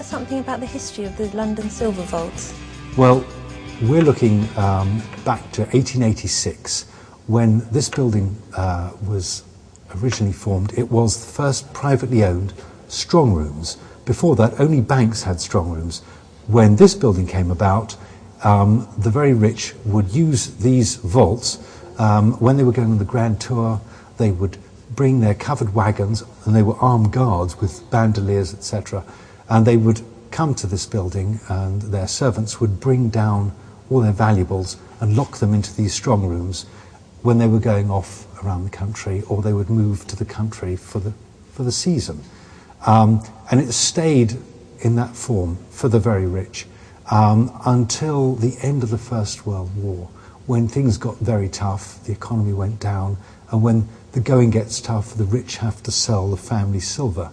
something about the history of the London silver vaults? Well, we're looking back to 1886 when this building was originally formed. It was the first privately owned strong rooms. Before that, only banks had strong rooms. When this building came about, the very rich would use these vaults. When they were going on the grand tour, they would bring their covered wagons, and they were armed guards with bandoliers, etc. And they would come to this building, and their servants would bring down all their valuables and lock them into these strong rooms when they were going off around the country, or they would move to the country for the season. And it stayed in that form for the very rich until the end of the First World War, when things got very tough, the economy went down, and when the going gets tough, the rich have to sell the family silver.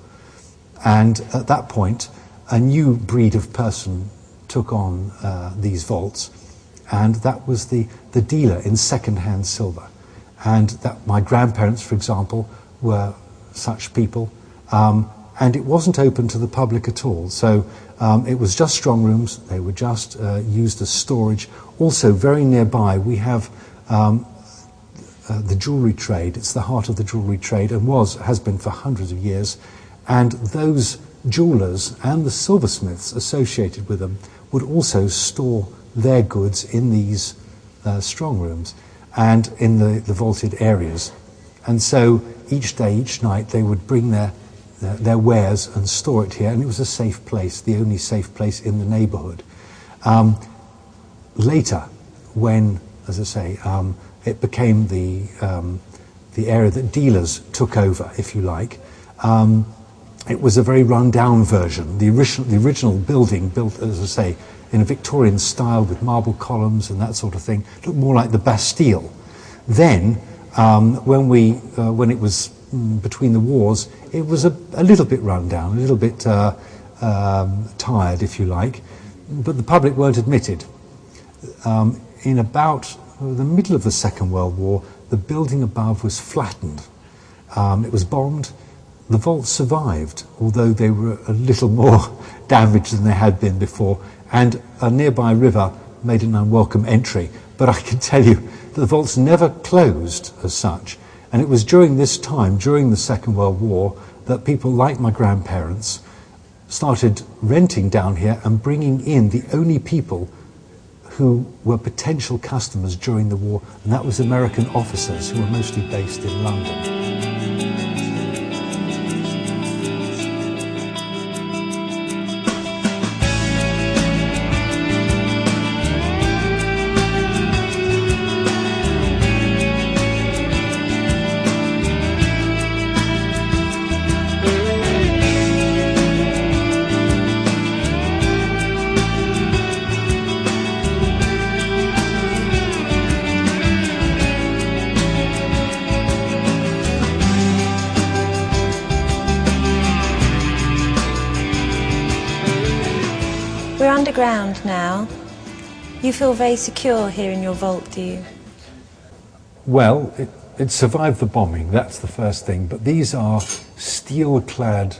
And at that point, a new breed of person took on these vaults, and that was the dealer in second-hand silver. And that my grandparents, for example, were such people, and it wasn't open to the public at all. So it was just strong rooms. They were just used as storage. Also, very nearby, we have the jewellery trade. It's the heart of the jewellery trade, and has been for hundreds of years. And those jewellers and the silversmiths associated with them would also store their goods in these strong rooms and in the vaulted areas. And so each day, each night, they would bring their wares and store it here, and it was a safe place, the only safe place in the neighbourhood. Later, when, as I say, it became the area that dealers took over, if you like, it was a very run-down version. The original building, built, as I say, in a Victorian style with marble columns and that sort of thing, looked more like the Bastille. Then, when it was between the wars, it was a little bit run down, a little bit tired, if you like, but the public weren't admitted. In about the middle of the Second World War, the building above was flattened. It was bombed. The vaults survived, although they were a little more damaged than they had been before, and a nearby river made an unwelcome entry. But I can tell you that the vaults never closed as such. And it was during this time, during the Second World War, that people like my grandparents started renting down here and bringing in the only people who were potential customers during the war, and that was American officers who were mostly based in London. We're underground now. You feel very secure here in your vault, do you? Well, it survived the bombing, that's the first thing, but these are steel-clad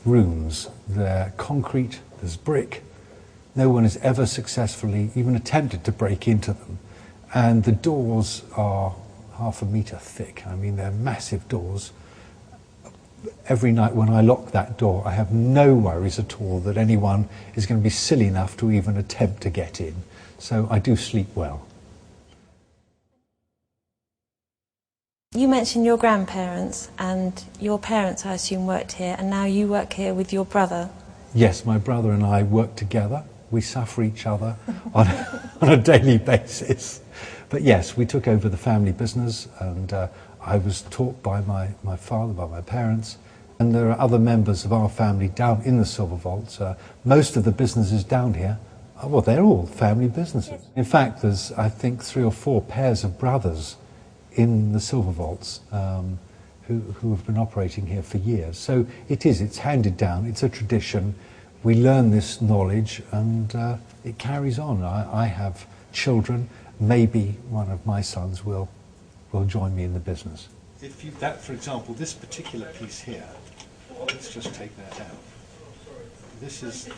rooms. They're concrete, there's brick. No one has ever successfully even attempted to break into them. And the doors are 1/2 metre thick. I mean, they're massive doors. Every night when I lock that door, I have no worries at all that anyone is going to be silly enough to even attempt to get in. So I do sleep well. You mentioned your grandparents, and your parents, I assume, worked here, and now you work here with your brother. Yes, my brother and I work together. We suffer each other on a daily basis. But yes, we took over the family business, and I was taught by my father, by my parents, and there are other members of our family down in the silver vaults. Most of the businesses down here, well, they're all family businesses. In fact, there's, I think, 3 or 4 pairs of brothers in the silver vaults who have been operating here for years. So it's handed down, it's a tradition. We learn this knowledge, and it carries on. I have children. Maybe one of my sons will join me in the business. For example, this particular piece here, let's just take that out. this is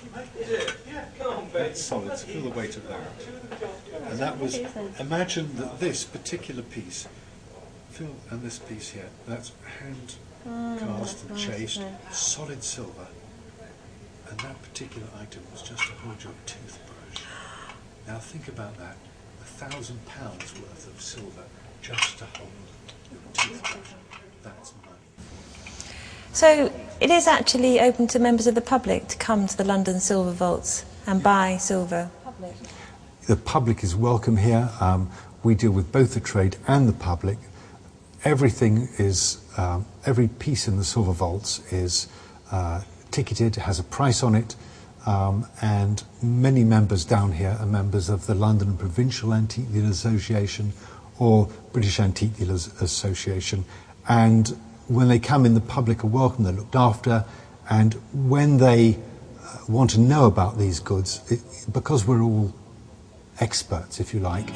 that's solid, so feel the weight of that. And that was, imagine that this particular piece, and this piece here, that's hand cast and chased, solid silver. And that particular item was just to hold your toothbrush. Now think about that, £1,000 worth of silver just to hold your toothbrush. That's money. So it is actually open to members of the public to come to the London Silver Vaults and buy silver? The public is welcome here. We deal with both the trade and the public. Everything is, every piece in the silver vaults is ticketed, has a price on it, and many members down here are members of the London Provincial Antique Dealers Association or British Antique Dealers Association, and when they come in, the public are welcome, they're looked after, and when they want to know about these goods, because we're all experts, if you like,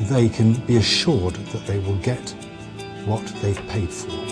they can be assured that they will get what they've paid for.